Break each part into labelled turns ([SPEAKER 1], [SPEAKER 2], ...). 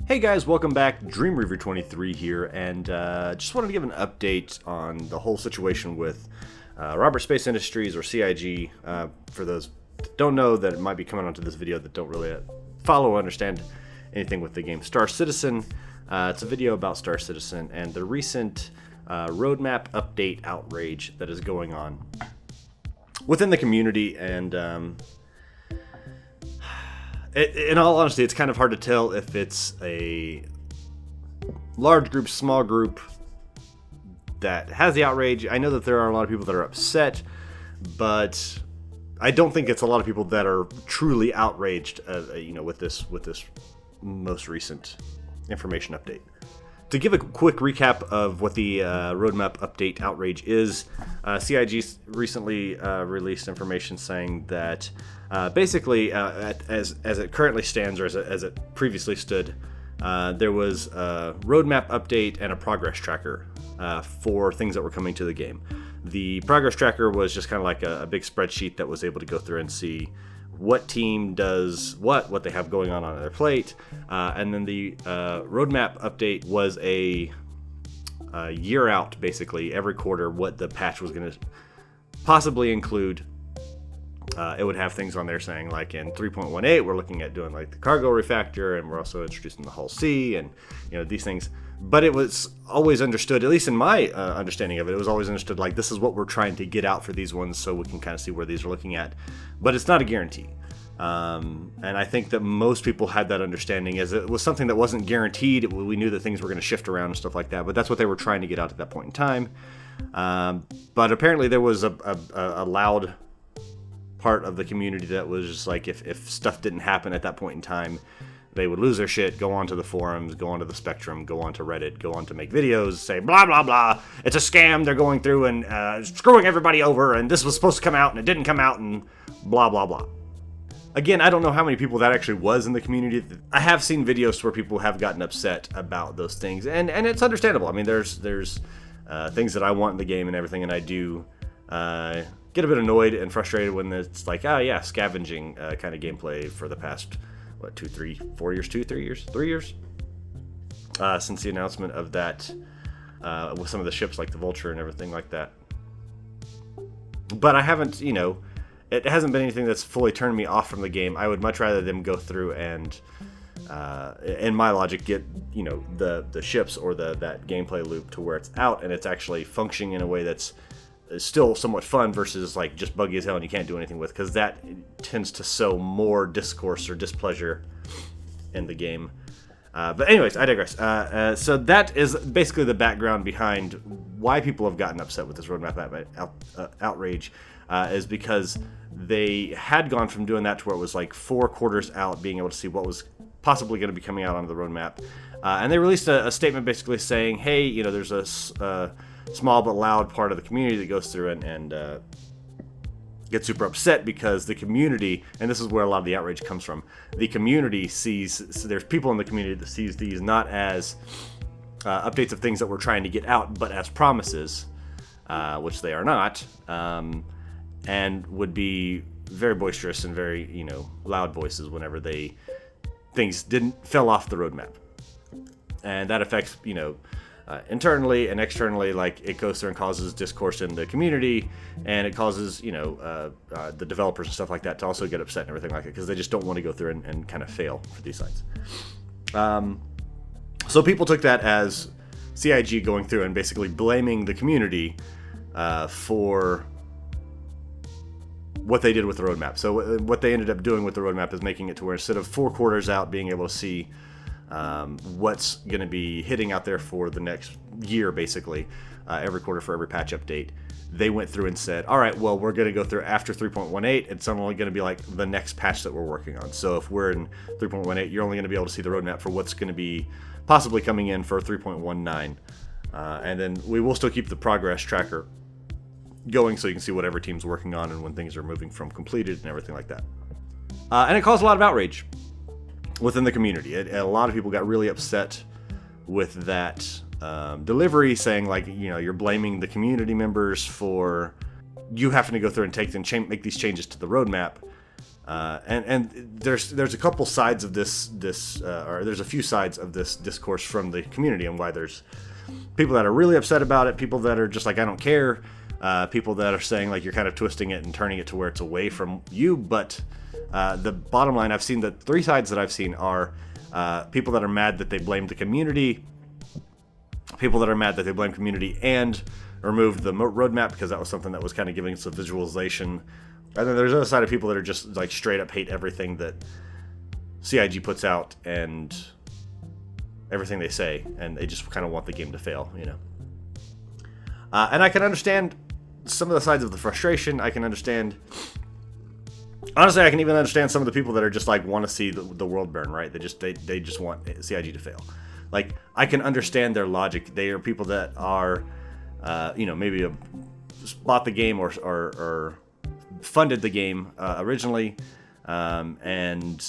[SPEAKER 1] Hey guys, welcome back. Dream Reaver 23 here, and just wanted to give an update on the whole situation with Robert Space Industries, or CIG. For those that don't know, that it might be coming onto this video that don't really follow or understand anything with the game Star Citizen. It's a video about Star Citizen and the recent roadmap update outrage that is going on within the community, and in all honesty, it's kind of hard to tell if it's a large group, small group that has the outrage. I know that there are a lot of people that are upset, but I don't think it's a lot of people that are truly outraged, with this most recent information update. To give a quick recap of what the roadmap update outrage is, CIG recently released information saying that basically, as it currently stands, or as it previously stood, there was a roadmap update and a progress tracker for things that were coming to the game. The progress tracker was just kind of like a big spreadsheet that was able to go through and see what team does what they have going on their plate, and then the roadmap update was a year out, basically every quarter, what the patch was going to possibly include. It would have things on there saying, like, in 3.18 we're looking at doing like the cargo refactor, and we're also introducing the Hull C, and these things. But it was always understood, at least in my understanding of it, it was always understood like this is what we're trying to get out for these ones, so we can kind of see where these are looking at. But it's not a guarantee. And I think that most people had that understanding, as it was something that wasn't guaranteed. We knew that things were going to shift around and stuff like that, but that's what they were trying to get out at that point in time. But apparently there was a loud part of the community that was just like, if stuff didn't happen at that point in time, they would lose their shit, go onto the forums, go onto the Spectrum, go onto Reddit, go on to make videos, say blah blah blah, it's a scam, they're going through and screwing everybody over, and this was supposed to come out and it didn't come out, and blah blah blah. Again, I don't know how many people that actually was in the community. I have seen videos where people have gotten upset about those things, and it's understandable. I mean, there's things that I want in the game and everything, and I do get a bit annoyed and frustrated when it's like, oh yeah, scavenging kind of gameplay for the past 3 years since the announcement of that, with some of the ships like the Vulture and everything like that. But I haven't, it hasn't been anything that's fully turned me off from the game. I would much rather them go through and, in my logic, get the ships or that gameplay loop to where it's out and it's actually functioning in a way that's still somewhat fun, versus like just buggy as hell and you can't do anything with, because that tends to sow more discourse or displeasure in the game. But anyways, I digress. So that is basically the background behind why people have gotten upset with this roadmap outrage, is because they had gone from doing that to where it was like 4 quarters out, being able to see what was possibly going to be coming out onto the roadmap. And they released a statement basically saying, hey, there's a small but loud part of the community that goes through and gets super upset because the community, and this is where a lot of the outrage comes from, the community sees, so there's people in the community that sees these not as updates of things that we're trying to get out, but as promises, which they are not, and would be very boisterous and very, loud voices whenever things fell off the roadmap. And that affects, internally and externally, like it goes through and causes discourse in the community, and it causes the developers and stuff like that to also get upset and everything like that, because they just don't want to go through and kind of fail for these sites. So people took that as CIG going through and basically blaming the community for what they did with the roadmap. So what they ended up doing with the roadmap is making it to where instead of 4 quarters out being able to see what's going to be hitting out there for the next year, basically, every quarter for every patch update, they went through and said, all right, well, we're going to go through after 3.18. It's only going to be like the next patch that we're working on. So if we're in 3.18, you're only going to be able to see the roadmap for what's going to be possibly coming in for 3.19. And then we will still keep the progress tracker going, so you can see what every team's working on and when things are moving from completed and everything like that. And it caused a lot of outrage within the community. A lot of people got really upset with that delivery, saying like, you're blaming the community members for you having to go through and make these changes to the roadmap, And there's a couple sides of this or there's a few sides of this discourse from the community, and why there's people that are really upset about it, people that are just like, I don't care, people that are saying like you're kind of twisting it and turning it to where it's away from you. But the bottom line, I've seen the three sides that I've seen are people that are mad that they blame the community, people that are mad that they blame community and removed the roadmap because that was something that was kind of giving us a visualization. And then there's the other side of people that are just like straight up hate everything that CIG puts out and everything they say, and they just kind of want the game to fail, you know. And I can understand some of the sides of the frustration. I can understand, honestly, I can even understand some of the people that are just like want to see the world burn, right? They just want CIG to fail. Like, I can understand their logic. They are people that are, you know, maybe bought the game or funded the game originally, and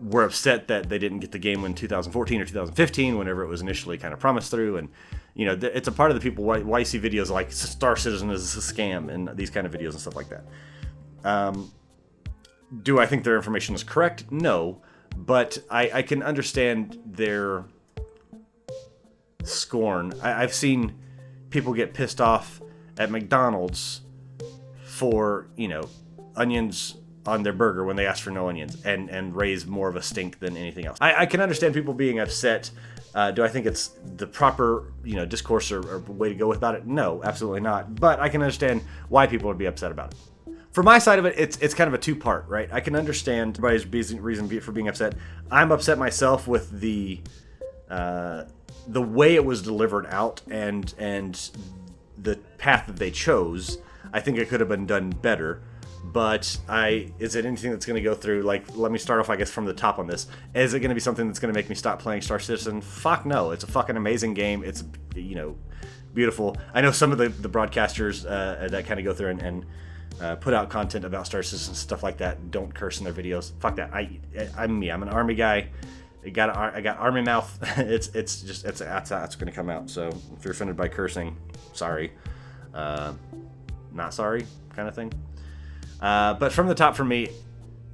[SPEAKER 1] were upset that they didn't get the game in 2014 or 2015, whenever it was initially kind of promised through. And, you know, it's a part of the people why you see videos like Star Citizen is a scam and these kind of videos and stuff like that. Do I think their information is correct? No, but I can understand their scorn. I've seen people get pissed off at McDonald's for, you know, onions on their burger when they ask for no onions, and raise more of a stink than anything else. I can understand people being upset. Do I think it's the proper, you know, discourse or way to go about it? No, absolutely not. But I can understand why people would be upset about it. For my side of it, it's kind of a two-part, right? I can understand everybody's reason for being upset. I'm upset myself with the way it was delivered out and the path that they chose. I think it could have been done better. But is it anything that's going to go through? Like, let me start off, I guess, from the top on this. Is it going to be something that's going to make me stop playing Star Citizen? Fuck no. It's a fucking amazing game. It's, you know, beautiful. I know some of the broadcasters that kind of go through and put out content about Star Citizen, stuff like that, don't curse in their videos. Fuck that. I'm me. I'm an army guy. I got army mouth. That's going to come out. So if you're offended by cursing, sorry. Not sorry, kind of thing. But from the top for me,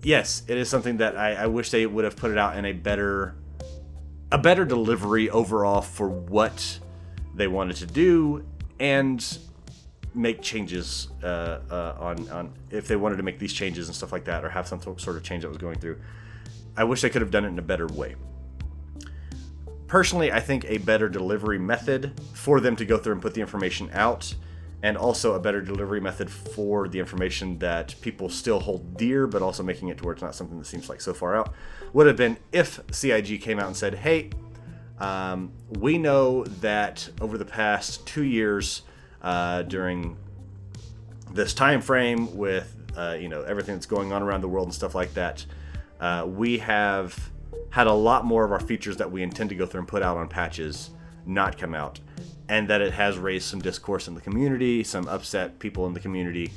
[SPEAKER 1] yes, it is something that I wish they would have put it out in a better delivery overall for what they wanted to do, and make changes on if they wanted to make these changes and stuff like that, or have some sort of change that was going through. I wish they could have done it in a better way. Personally, I think a better delivery method for them to go through and put the information out, and also a better delivery method for the information that people still hold dear, but also making it to where it's not something that seems like so far out, would have been if CIG came out and said, hey, we know that over the past 2 years, during this time frame with you know, everything that's going on around the world and stuff like that, we have had a lot more of our features that we intend to go through and put out on patches not come out, and that it has raised some discourse in the community, some upset people in the community,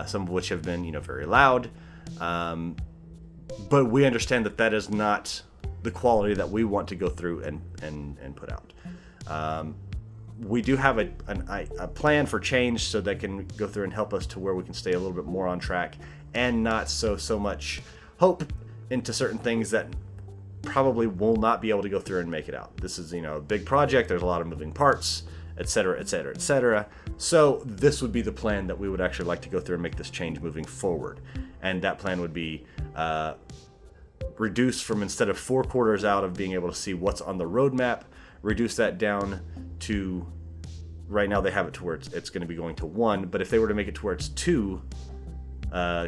[SPEAKER 1] some of which have been, you know, very loud. But we understand that that is not the quality that we want to go through and put out. We do have a plan for change, so that can go through and help us to where we can stay a little bit more on track, and not so much hope into certain things that probably will not be able to go through and make it out. This is, you know, a big project. There's a lot of moving parts, etc., etc., etc. So this would be the plan that we would actually like to go through and make this change moving forward. And that plan would be reduce from, instead of 4 quarters out of being able to see what's on the roadmap, reduce that down to, right now they have it to where it's going to be going to 1, but if they were to make it to where it's 2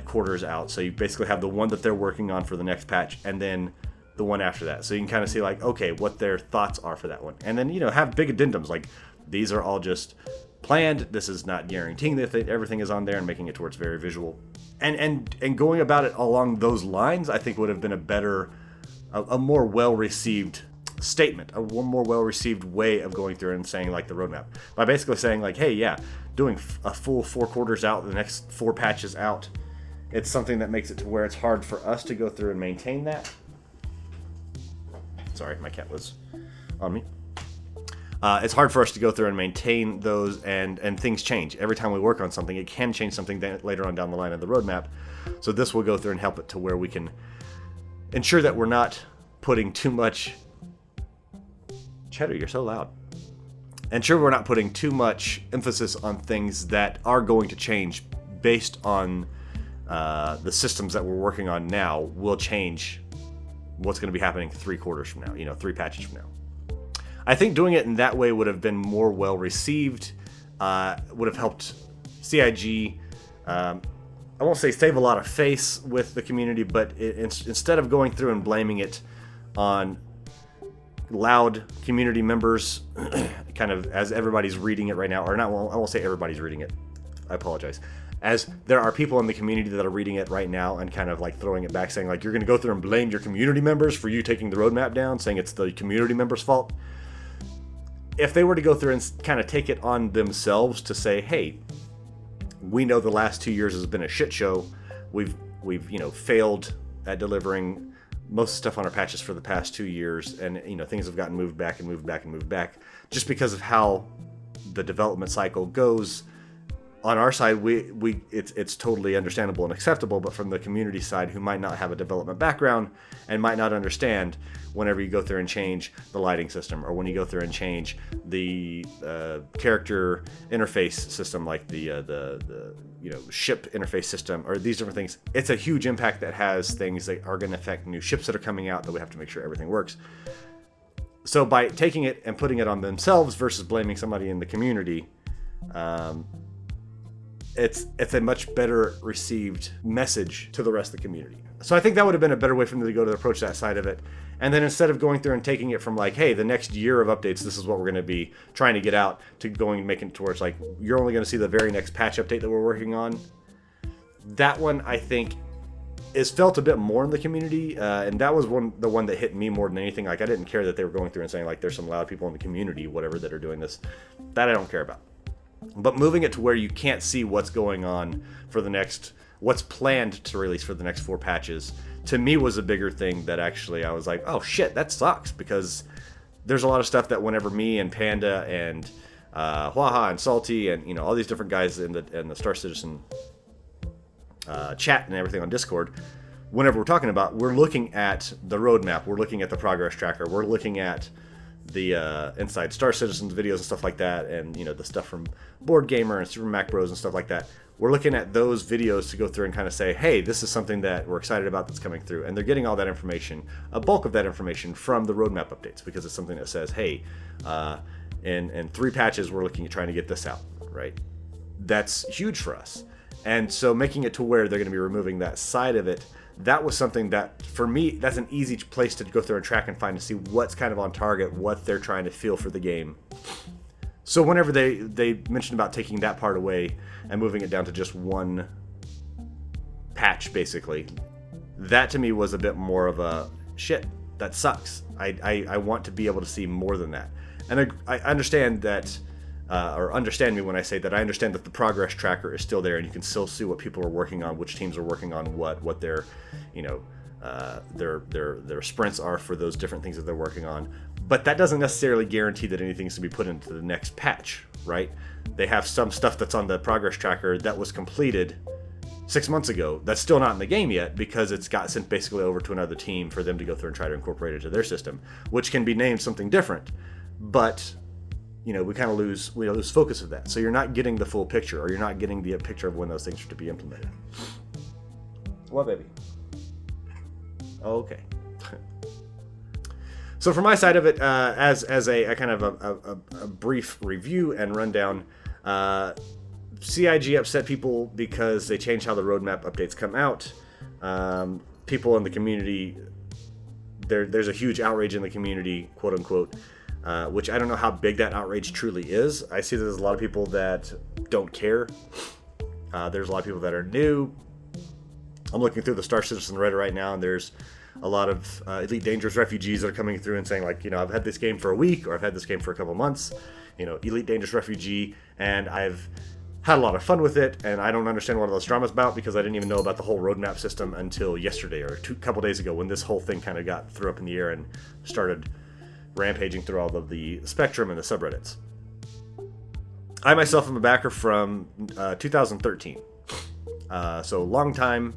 [SPEAKER 1] quarters out, so you basically have the one that they're working on for the next patch, and then the one after that, so you can kind of see like, okay, what their thoughts are for that one, and then, you know, have big addendums like, these are all just planned, this is not guaranteeing that everything is on there, and making it towards very visual, and going about it along those lines, I think would have been a more well-received statement, a more well-received way of going through and saying like the roadmap, by basically saying like, hey, yeah, doing a full 4 quarters out, the next 4 patches out, it's something that makes it to where it's hard for us to go through and maintain that. Sorry, my cat was on me. It's hard for us to go through and maintain those, and things change. Every time we work on something, it can change something later on down the line of the roadmap. So this will go through and help it to where we can ensure that we're not putting too much... Cheddar, you're so loud. Ensure we're not putting too much emphasis on things that are going to change based on the systems that we're working on now will change what's going to be happening 3 quarters from now, 3 patches from now. I think doing it in that way would have been more well received, would have helped CIG, I won't say save a lot of face with the community, but instead of going through and blaming it on loud community members, kind of as everybody's reading it right now, or not, well, I won't say everybody's reading it, I apologize. As there are people in the community that are reading it right now and kind of like throwing it back, saying like, you're going to go through and blame your community members for you taking the roadmap down, saying it's the community members' fault. If they were to go through and kind of take it on themselves to say, hey, we know the last 2 years has been a shit show. We've failed at delivering most stuff on our patches for the past 2 years, and things have gotten moved back and moved back and moved back just because of how the development cycle goes. On our side, it's totally understandable and acceptable, but from the community side, who might not have a development background and might not understand, whenever you go through and change the lighting system, or when you go through and change the character interface system, like the ship interface system, or these different things, it's a huge impact that has things that are going to affect new ships that are coming out that we have to make sure everything works. So by taking it and putting it on themselves versus blaming somebody in the community, it's a much better received message to the rest of the community. So I think that would have been a better way for them to go to approach that side of it. And then instead of going through and taking it from like, hey, the next year of updates, this is what we're going to be trying to get out, to going and making it towards like, you're only going to see the very next patch update that we're working on. That one, I think, is felt a bit more in the community. And that was the one that hit me more than anything. Like, I didn't care that they were going through and saying like, there's some loud people in the community, whatever, that are doing this. That I don't care about. But moving it to where you can't see what's going on for the next, what's planned to release for the next 4 patches, to me was a bigger thing that actually I was like, oh shit, that sucks, because there's a lot of stuff that whenever me and Panda and Huaha and Salty and all these different guys in the Star Citizen chat and everything on Discord, whenever we're talking about, we're looking at the roadmap, we're looking at the progress tracker, we're looking at the Inside Star Citizens videos and stuff like that, and the stuff from Board Gamer and Super Mac Bros and stuff like that. We're looking at those videos to go through and kind of say, hey, this is something that we're excited about that's coming through, and they're getting all that information, a bulk of that information, from the roadmap updates, because it's something that says, hey, in 3 patches we're looking at trying to get this out, right? That's huge for us. And so making it to where they're going to be removing that side of it, that was something that, for me, that's an easy place to go through and track and find to see what's kind of on target, what they're trying to feel for the game. So whenever they mentioned about taking that part away and moving it down to just 1 patch, basically, that to me was a bit more of a, shit, that sucks. I want to be able to see more than that. And I understand that, or understand me when I say that I understand that the progress tracker is still there, and you can still see what people are working on, which teams are working on what their sprints are for those different things that they're working on. But that doesn't necessarily guarantee that anything's to be put into the next patch, right? They have some stuff that's on the progress tracker that was completed 6 months ago that's still not in the game yet, because it's got sent basically over to another team for them to go through and try to incorporate it into their system, which can be named something different. But we kind of lose focus of that. So you're not getting the full picture, or you're not getting the picture of when those things are to be implemented. What, baby? Okay. So from my side of it, as a kind of a brief review and rundown, CIG upset people because they changed how the roadmap updates come out. People in the community, there's a huge outrage in the community, quote unquote, which I don't know how big that outrage truly is. I see that there's a lot of people that don't care. There's a lot of people that are new. I'm looking through the Star Citizen Reddit right now, and there's a lot of Elite Dangerous refugees that are coming through and saying, like, I've had this game for a week, or I've had this game for a couple months, Elite Dangerous refugee, and I've had a lot of fun with it, and I don't understand what all this drama's about, because I didn't even know about the whole roadmap system until yesterday, or a couple days ago, when this whole thing kind of got threw up in the air and started rampaging through all of the spectrum and the subreddits. I myself am a backer from 2013. So long time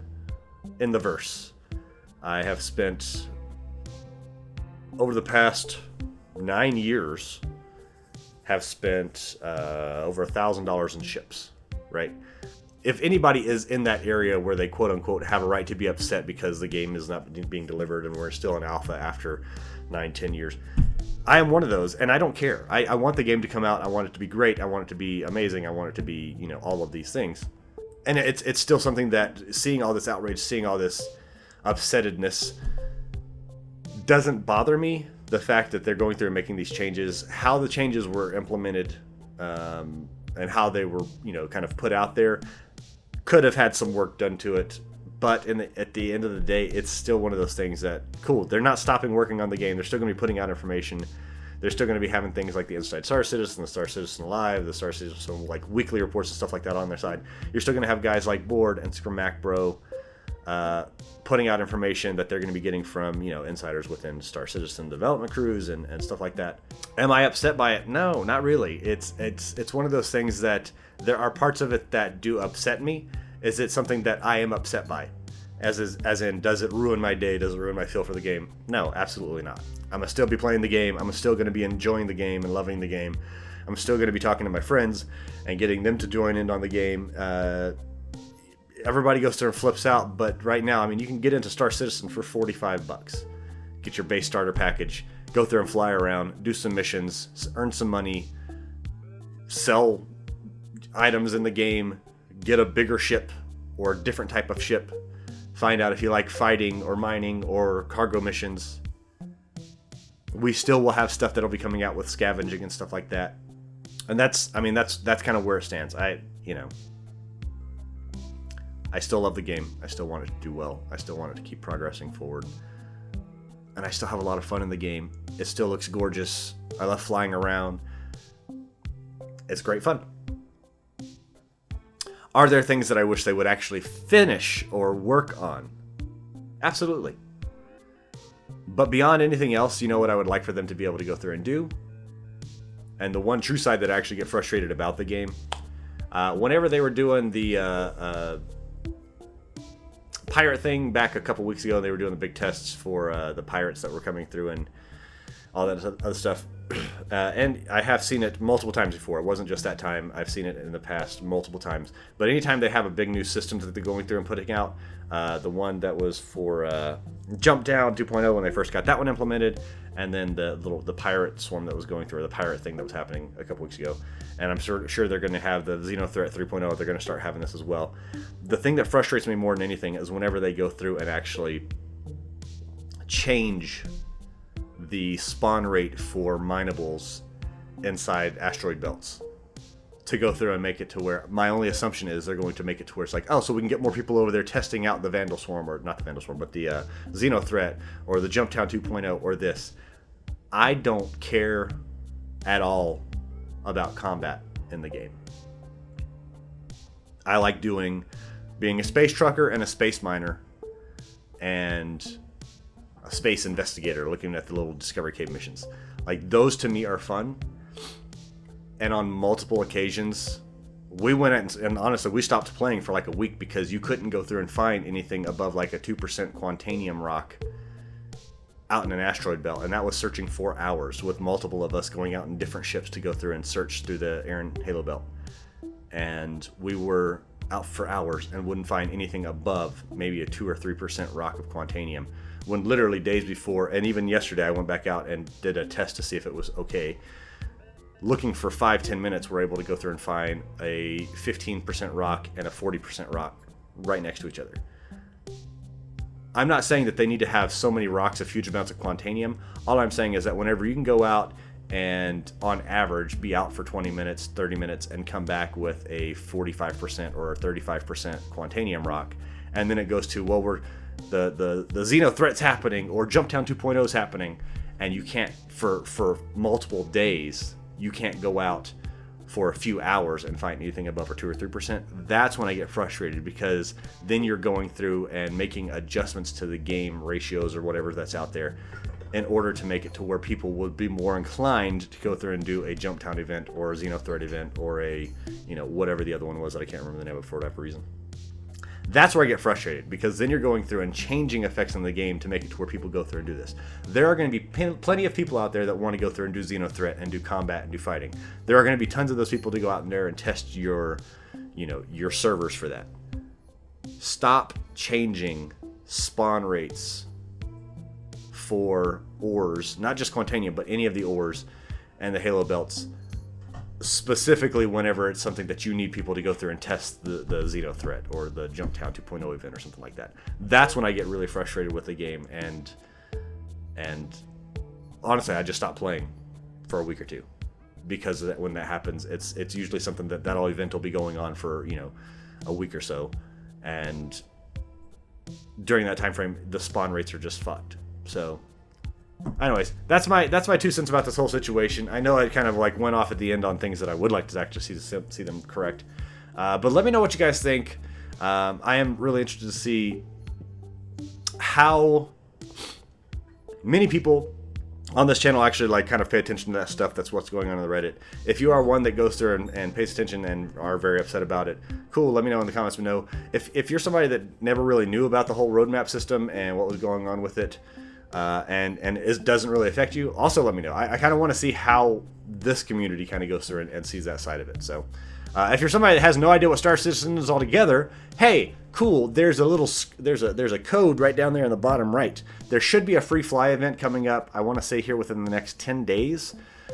[SPEAKER 1] in the verse. I have spent, over the past 9 years, have spent over $1,000 in ships, right? If anybody is in that area where they quote unquote have a right to be upset because the game is not being delivered and we're still in alpha after 9-10 years, I am one of those, and I don't care. I want the game to come out. I want it to be great. I want it to be amazing. I want it to be, all of these things. And it's still something that, seeing all this outrage, seeing all this upsettedness, doesn't bother me. The fact that they're going through and making these changes, how the changes were implemented, and how they were, kind of put out there, could have had some work done to it. But at the end of the day, it's still one of those things that, cool, they're not stopping working on the game. They're still going to be putting out information. They're still going to be having things like the Inside Star Citizen, the Star Citizen Live, the Star Citizen, like, weekly reports and stuff like that on their side. You're still going to have guys like Board and Super Mac Bro putting out information that they're going to be getting from, insiders within Star Citizen development crews and stuff like that. Am I upset by it? No, not really. It's one of those things that there are parts of it that do upset me. Is it something that I am upset by? As in, does it ruin my day? Does it ruin my feel for the game? No, absolutely not. I'm going to still be playing the game. I'm still going to be enjoying the game and loving the game. I'm still going to be talking to my friends and getting them to join in on the game. Everybody goes there and flips out, but right now, you can get into Star Citizen for $45. Get your base starter package, go through and fly around, do some missions, earn some money, sell items in the game, get a bigger ship or a different type of ship, find out if you like fighting or mining or cargo missions. We still will have stuff that'll be coming out with scavenging and stuff like that. And that's kind of where it stands. I still love the game. I still want it to do well. I still want it to keep progressing forward. And I still have a lot of fun in the game. It still looks gorgeous. I love flying around. It's great fun. Are there things that I wish they would actually finish or work on? Absolutely. But beyond anything else, what I would like for them to be able to go through and do? And the one true side that I actually get frustrated about the game, whenever they were doing the pirate thing back a couple weeks ago, they were doing the big tests for the pirates that were coming through and all that other stuff. And I have seen it multiple times before. It wasn't just that time. I've seen it in the past multiple times. But anytime they have a big new system that they're going through and putting out, the one that was for Jump Down 2.0 when they first got that one implemented, and then the pirate swarm that was going through, or the pirate thing that was happening a couple weeks ago. And I'm sure they're going to have the Xenothreat 3.0. They're going to start having this as well. The thing that frustrates me more than anything is whenever they go through and actually change the spawn rate for minables inside asteroid belts to go through and make it to where, my only assumption is they're going to make it to where it's like, oh, so we can get more people over there testing out the Vandal Swarm, or not the Vandal Swarm, but the Xenothreat, or the Jump Town 2.0, or this. I don't care at all about combat in the game. I like being a space trucker and a space miner and a space investigator looking at the little Discovery Cave missions. Like, those to me are fun. And on multiple occasions, we went and honestly, we stopped playing for like a week because you couldn't go through and find anything above like a 2% Quantanium rock out in an asteroid belt. And that was searching for hours, with multiple of us going out in different ships to go through and search through the Aaron Halo belt. And we were out for hours and wouldn't find anything above maybe a 2 or 3% rock of Quantanium. When literally days before, and even yesterday, I went back out and did a test to see if it was okay. Looking for 5-10 minutes, we're able to go through and find a 15% rock and a 40% rock right next to each other. I'm not saying that they need to have so many rocks of huge amounts of Quantanium. All I'm saying is that whenever you can go out and on average be out for 20 minutes, 30 minutes, and come back with a 45% or 35% Quantanium rock, and then it goes to, well, the Xenothreat's happening, or Jumptown 2.0 is happening, and you can't, for multiple days, you can't go out for a few hours and find anything above or 2 or 3%. That's when I get frustrated, because then you're going through and making adjustments to the game ratios or whatever that's out there. in order to make it to where people would be more inclined to go through and do a Jump Town event or a Xenothreat event or a, whatever the other one was that I can't remember the name of for whatever reason. That's where I get frustrated, because then you're going through and changing effects in the game to make it to where people go through and do this. There are going to be plenty of people out there that want to go through and do Xenothreat and do combat and do fighting. There are going to be tons of those people to go out in there and test your servers for that. Stop changing spawn rates for ores, not just Quantanium, but any of the ores and the Halo belts, specifically whenever it's something that you need people to go through and test the Xenothreat or the Jump Town 2.0 event or something like that. That's when I get really frustrated with the game, and honestly, I just stop playing for a week or two, because when that happens, it's usually something that whole event will be going on for a week or so, and during that time frame, the spawn rates are just fucked. So anyways, that's my 2 cents about this whole situation. I know I kind of went off at the end on things that I would like to actually see them correct. But let me know what you guys think. I am really interested to see how many people on this channel actually kind of pay attention to that stuff. That's what's going on the Reddit. If you are one that goes through and pays attention and are very upset about it, cool, let me know in the comments below. If you're somebody that never really knew about the whole roadmap system and what was going on with it, and it doesn't really affect you, also let me know. I kind of want to see how this community kind of goes through and sees that side of it. So if you're somebody that has no idea what Star Citizen is altogether, hey, cool, there's a code right down there in the bottom right. There should be a free fly event coming up, I want to say here within the next 10 days,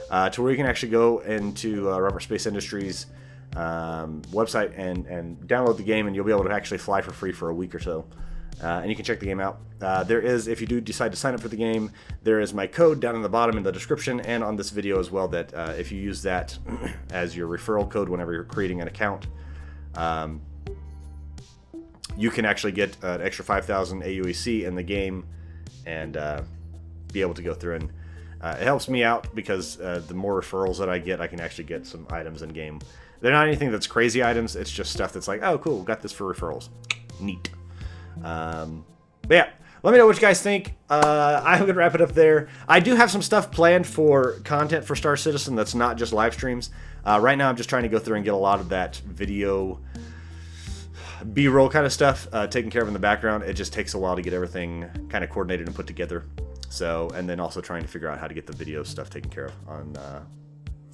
[SPEAKER 1] to where you can actually go into Robert Space Industries website and download the game, and you'll be able to actually fly for free for a week or so. And you can check the game out. There is, if you do decide to sign up for the game, there is my code down in the bottom in the description and on this video as well, that if you use that as your referral code whenever you're creating an account, you can actually get an extra 5,000 AUEC in the game and be able to go through, and it helps me out because the more referrals that I get, I can actually get some items in game. They're not anything that's crazy items, it's just stuff that's like, oh cool, got this for referrals. Neat. But yeah, let me know what you guys think. I'm gonna wrap it up there. I do have some stuff planned for content for Star Citizen that's not just live streams. Right now I'm just trying to go through and get a lot of that video B-roll kind of stuff taken care of in the background. It just takes a while to get everything kind of coordinated and put together. So, and then also trying to figure out how to get the video stuff taken care of on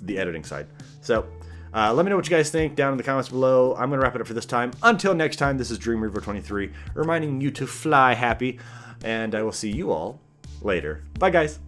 [SPEAKER 1] the editing side. So let me know what you guys think down in the comments below. I'm going to wrap it up for this time. Until next time, this is Dream Reaver 23, reminding you to fly happy, and I will see you all later. Bye, guys.